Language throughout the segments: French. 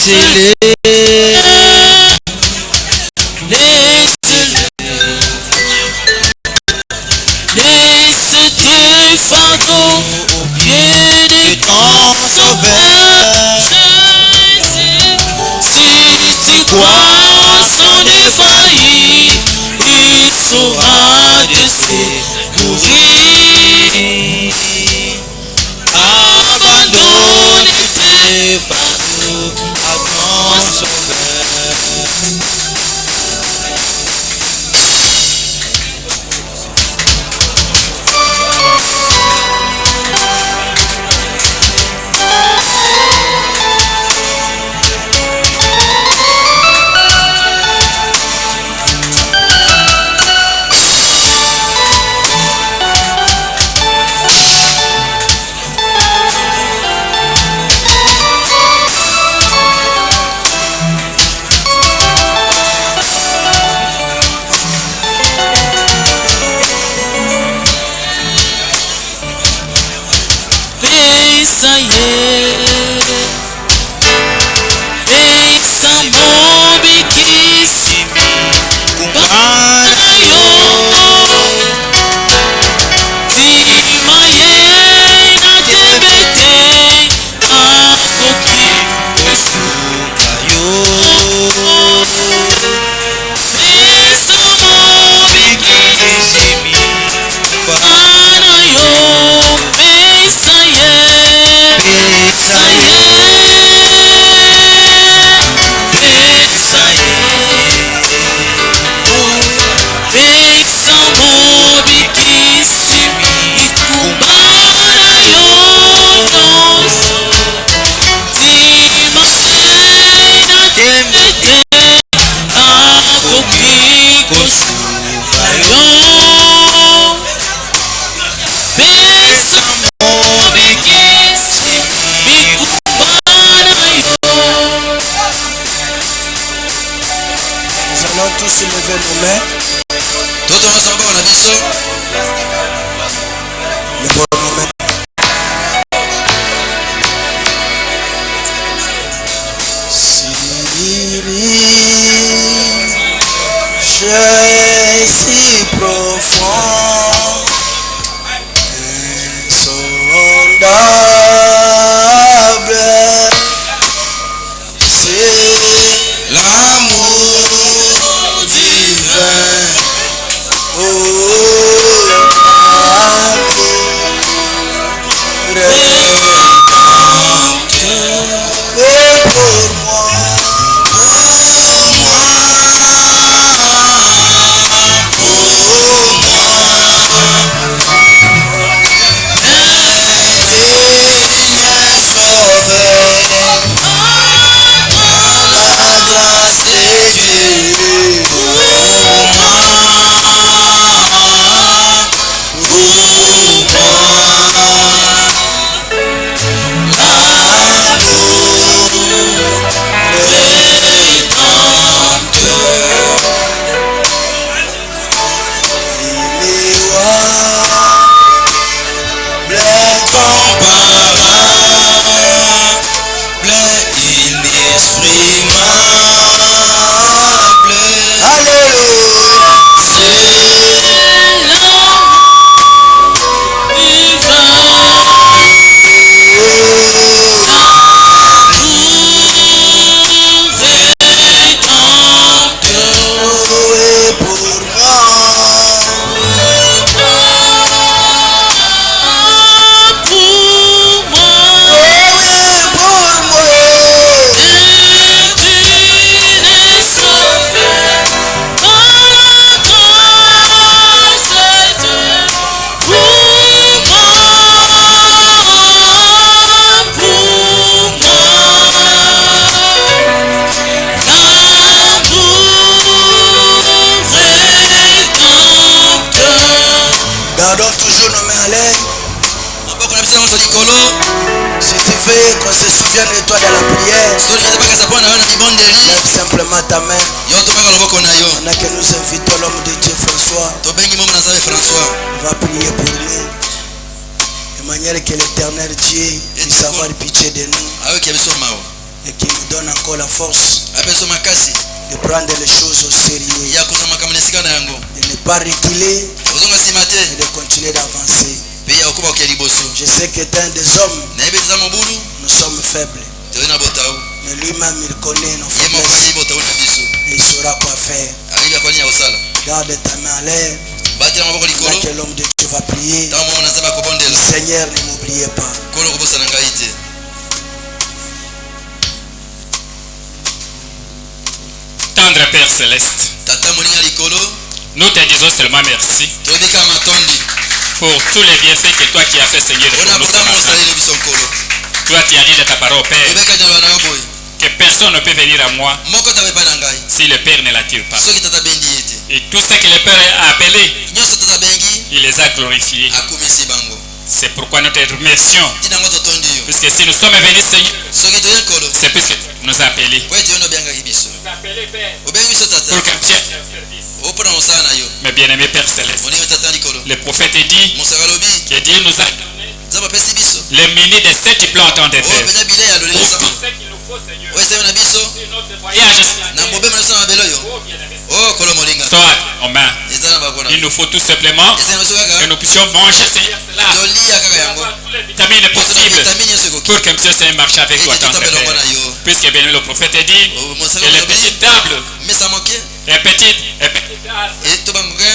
laissez-les. Laisse tes fardeaux au pied de ton sauveur. Si toi sont défaillis, il saura de secourir. Abandonnez tes fardeaux à ton sauveur. Lève simplement ta main. Pendant que nous invitons l'homme de Dieu François. Il va prier pour nous. De manière que l'éternel Dieu puisse avoir pitié de nous. et qui vous donne encore la force apeso makasi de prendre les choses au sérieux, ya kozonga makambo na esika na yango de ne pas reculer kozonga nsima te et de continuer d'avancer. mpe ya kokoba kokia liboso Je sais qu'étant des hommes, nayebi toza mobulu nous sommes faibles, toza na botau mais lui-même il connaît nos ye moko faiblesses ayebi botau na biso et il saura quoi faire. ayebi akoni ya kosala Garde ta main à l'air, batela maboko là likolo que l'homme de Dieu va prier. ntango mwana nzambe akobondela Seigneur, ne m'oubliez pas. kolo kobosana ngai te. Tendre Père Céleste, tata moninga likolo nous te disons seulement merci toyebi kaka matondi pour tous les bienfaits que toi qui as fait, Seigneur, mpona pour nous ce bolamu matin. osaleli biso nkolo Toi, tu as dit dans ta parole, Père, oyebeki ata bana boye que personne ne peut venir à moi moko tabe epai na ngai si le Père ne l'attire pas. soki tata bendi ye te Et tout ce que le Père a appelé, nyonso tata bengi il les a glorifiés. akomisi bango C'est pourquoi nous te remercions. ntina yango totondi yo Puisque si nous sommes venus, Seigneur, soki toye nkolo c'est puisque tu nous as appelés. po ete yo nde obengaki biso Appelés, Père, obengi biso tata pour que tu aies un service. o mpona mosala na yo Mes bien-aimés Père Céleste, moninga tata likolo le prophète dit mosaka alobi que Dieu nous a donné nzambe apesi biso les milliers de ceux qui plantent en oyo terre. mpenza bilei adoleli Pour nzambe tout ce qu'il nous faut, Seigneur, oyo esami na biso sur notre voyage sur la na terre. mobemba na biso na mabele oyo Oh, bien-aimé, o kolo moninga soit en main. eza na bakona Il nous faut tout simplement esali na biso que kaka nous puissions manger, Seigneur, cela. tolia kaka yango Avoir toutes les vitamines kozwa possibles vitamine nyonso ekoki pour que nous puissions marcher avec toi, ete tendre totambela ngo na Père. yo Puisque bien le prophète dit mosaka que les alobi petites tables, mesa moke un petit etobangoke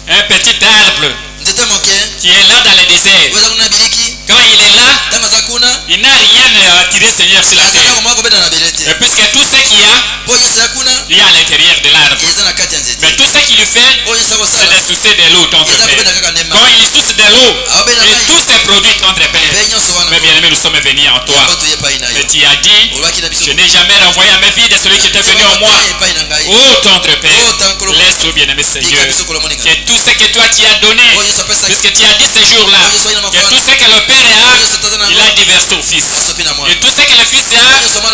arbre nzete moke qui est là dans le désert, oyo eza kuna biliki quand il est là, ntango aza kuna il n'a rien à tirer, Seigneur, sur la aza terre. ntango moko kobeta na bele te Et puisque tout ce qu'il y a, mpo nyonso ya kuna il y a à l'intérieur de l'arbre. eza na kati ya nzete Mais tout ce qu'il lui fait, oyo nyonso c'est akosala de soucier de l'eau, tendre eza Père. kobeta kaka nde Quand mai il soucie de l'eau, aobela et mai tous ces produits, tendre Père. mpe nyonso wana Mais bien aimé, nous sommes venus en toi. yango toye epai na yo Mais tu as dit, olobaki na biso je n'ai jamais renvoyé à mes vies de celui qui était venu en moi. epai na ngai Oh, tendre Père, Oh, tankolo laisse-nous, bien-aimé Seigneur, biso kolo moninga que tout ce que toi tu as donné, oyo nyonso apesaki puisque tu as dit ce jour-là, que tout ce que le Père a, il a déversé au Fils. asopi na mwana Et tout ce que le Fils a,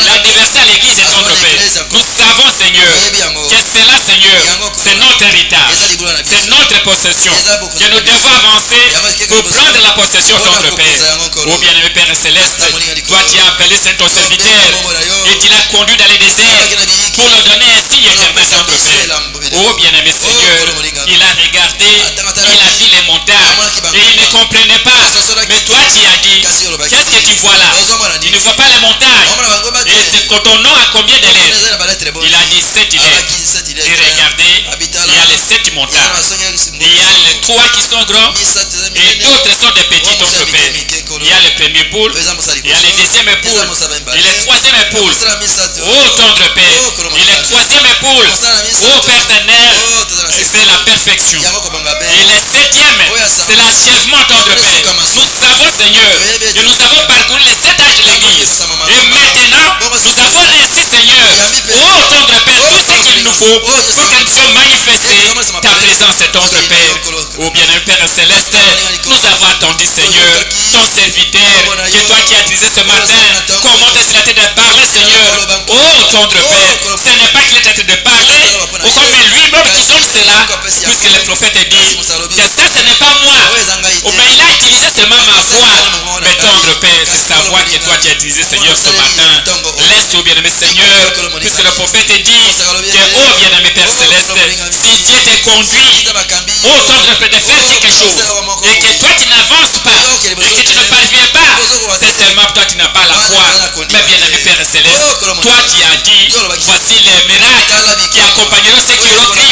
il a déversé à l'Église et tendre Père. Nous savons, Seigneur, oyebi yango que cela, Seigneur, c'est notre héritage, eza libula na c'est biso notre possession, que nous devons avancer pour prendre la possession, tendre Père. Oh bien-aimé Père Céleste, toi tu as appelé ton serviteur et tu l'as conduit dans les déserts pour nous donner un signe éternel, tendre Père. Oh bien-aimé Seigneur, il a regardé, il a vu les montagnes et il ne comprenait pas. Mais toi tu as dit, qu'est-ce que tu vois là? Il ne voit pas les montagnes. Et quand ton nom a combien de lettres? Il a dit 7 lettres. Et regardez, il y a les 7 montagnes. Il y a les 3 qui sont grands et d'autres sont des petits, tendre Père. Il y a le premier poule, il y a le deuxième poule et le troisième poule. Oh tendre Père, et le troisième poule, oh Père éternel, c'est la perfection. Et le septième, c'est l'achèvement, tendre Père. Nous savons, Seigneur, et nous avons parcouru les 7 âges de l'Église. Et maintenant, nous avons reçu, Seigneur, oh tendre Père, tout ce qu'il nous faut pour que nous puissions manifester ta présence, tendre Père. Oh bien-aimé Père Céleste, nous avons attendu, Seigneur, ton serviteur, que toi qui as utilisé ce matin, comment est-ce qu'il a été de parler, Seigneur? Oh tendre Père, ce n'est pas qu'il est en train de parler, oh, mais lui-même qui donne cela, puisque le prophète dit que ça ce n'est pas moi, oh, mais il a utilisé seulement ma voix. Mais tendre Père, c'est sa voix que toi tu as utilisée, Seigneur, ce matin. Laisse-nous, bien-aimé Seigneur, puisque le prophète dit que, oh bien-aimé Père Céleste, si Dieu te conduit, oh tendre Père, de faire quelque chose, et que toi tu n'avances pas, et que tu ne parviens pas, c'est seulement toi tu n'as pas la foi. Mais bien-aimé Père Céleste, toi tu as dit, voici les miracles qui accompagneront ceux qui auront cru.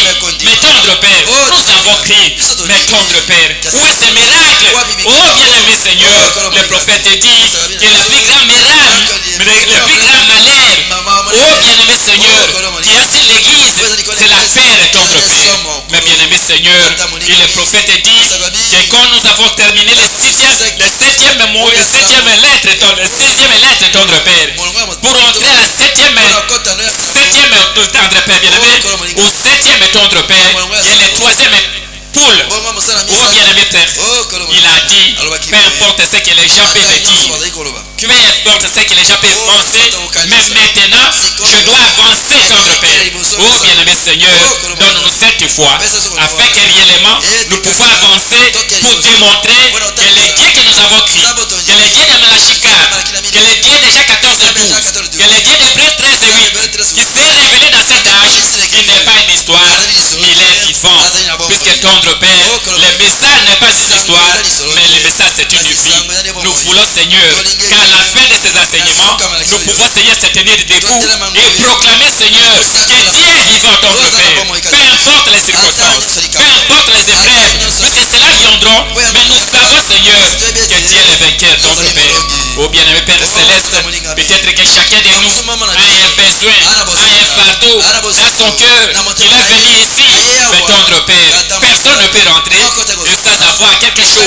Mais tendre Père, nous avons cru, mais tendre Père, où est ce miracle? Oh bien-aimé Seigneur, le prophète dit que la plus grande miracle, le plus grand malheur, oh bien-aimé Seigneur, qui a sur l'église, c'est la paix, tendre Père. Mais bien-aimé Seigneur, et le prophète dit que quand nous avons terminé le septième lettre, tendre Père, pour entrer à la septième tendre Père, bien-aimé, au septième tendre Père, et le troisième poule. Oh bien-aimé Père, il a dit, peu importe ce que les gens peuvent dire, peu importe ce que les gens peuvent penser, mais maintenant, je dois avancer, tendre Père. Oh bien-aimé Seigneur, donne-nous cette foi, afin que réellement, nous pouvons avancer pour démontrer que le Dieu que nous avons cru, que le Dieu de Malachika, que le Dieu de Jean 14:12, que le Dieu de mais le message c'est une vie. Nous voulons, Seigneur, qu'à la fin de ces enseignements, nous pouvons, Seigneur, se tenir debout et proclamer, Seigneur, que Dieu est vivant, notre Père. Peu importe les circonstances, peu importe les épreuves, puisque cela viendront, mais nous savons, Seigneur, que tu es le vainqueur, notre Père. Ô bien-aimé Père Céleste, peut-être que chacun de nous a un besoin, a un fardeau dans son cœur. Il est venu ici, mais tendre Père, personne ne peut rentrer sans avoir quelque chose.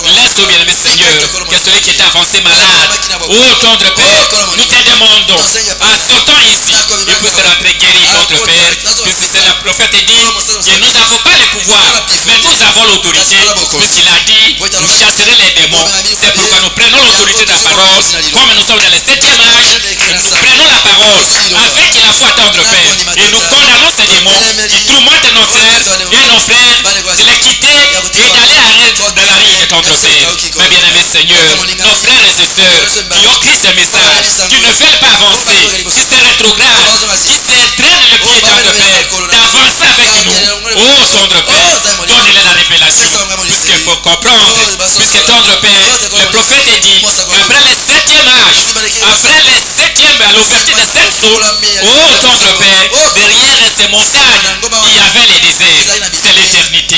Laisse, ô bien-aimé Seigneur, que celui qui est avancé malade, ô tendre Père, nous te demandons, en sortant ici, il puisse rentrer guéri, notre Père, puisque c'est le prophète dit que nous n'avons pas le pouvoir, mais nous avons l'autorité, puisqu'il a dit, vous chasserez les démons. C'est pourquoi nous prenons l'autorité de la parole, comme nous sommes dans le 7e âge, et nous prenons la parole avec la foi, tendre Père, et nous condamnons ces démons qui tourmentent nos sœurs et nos frères de les quitter et d'aller dans la rue de tendre Père. Mais bien aimé Seigneur, nos frères et sœurs qui ont pris ce message, qui ne veulent pas avancer, qui se rétrogradent, qui se traînent le pied, tendre Père, d'avancer avec nous. Oh tendre Père, donne-les la révélation, puisque pour comprendre, puisque tendre Père, le prophète dit qu'après le 7e âge, après le 7e, à l'ouverture des 7 jours, oh tendre Père, derrière ces montagnes, il y avait les déserts, c'est l'éternité.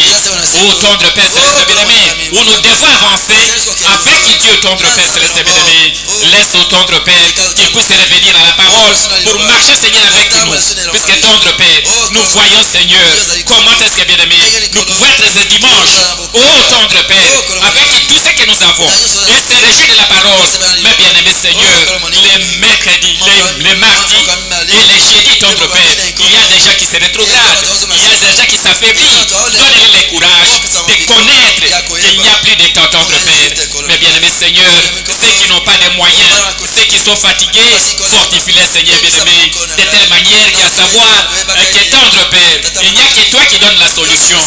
Oh tendre Père Céleste bien-aimé, où nous devons avancer avec Dieu, tendre Père Céleste bien-aimé. Laisse au tendre Père qu'il puisse revenir à la parole pour marcher, Seigneur, avec nous, puisque tendre Père, nous voyons, Seigneur, comment est-ce que bien-aimé, nous pouvons être ce dimanche, oh tendre Père, avec tout ce que nous avons, et se réjouir de la parole. Mais bien-aimé Seigneur, les mercredis, les mardis et les jeudis, tendre Père, il y a des gens qui se rétrogradent, il y a des gens qui s'affaiblissent. Donne-les le courage de connaître qu'il n'y a plus de temps, tendre Père. Mais bien-aimé Seigneur, ceux qui n'ont pas de moyens, ceux qui sont fatigués, fortifie-les, Seigneur bien-aimé, de telle manière qu'à savoir que tendre Père, il n'y a que toi qui donnes la solution.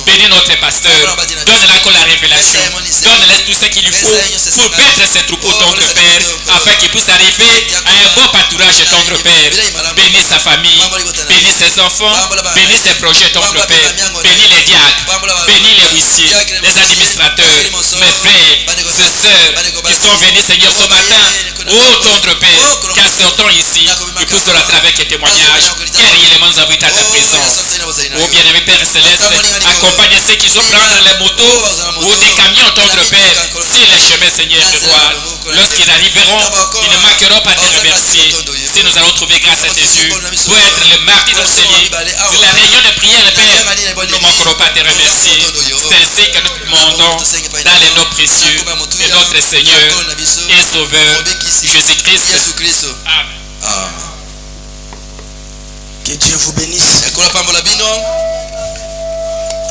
Bénis notre pasteur, donne-la comme la révélation, donne-les tout ce qu'il lui faut pour perdre ses troupeaux, tendre Père, afin qu'il puisse arriver à un beau pâturage, tendre Père. Bénis sa famille, bénis ses enfants, bénis ses projets, tendre Père, bénis les diacres, bénis les huissiers, les administrateurs, mes frères, ses sœurs qui sont venus, Seigneur, ce matin. Oh tendre Père, qu'en sortant ici, ils puissent rentrer avec un témoignage que réellement nous avons été à ta présence. Oh bien-aimé Père Céleste, accompagne ceux qui ont prendre les motos ou des camions, tendre Père, sur les chemins, Seigneur, de gloire. Lorsqu'ils arriveront, ils ne manqueront pas de te remercier. Si nous allons trouver grâce à tes yeux pour être le martyr de Seigneur, la réunion de prière, Père, nous ne manquerons pas de te remercier. C'est ainsi que nous demandons dans les noms précieux de notre Seigneur et Sauveur Jésus-Christ. Amen. Que Dieu vous bénisse.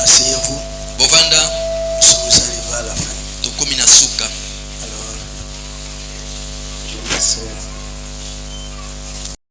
Asseyez-vous. Nous sommes arrivés à la fin. Alors, je vais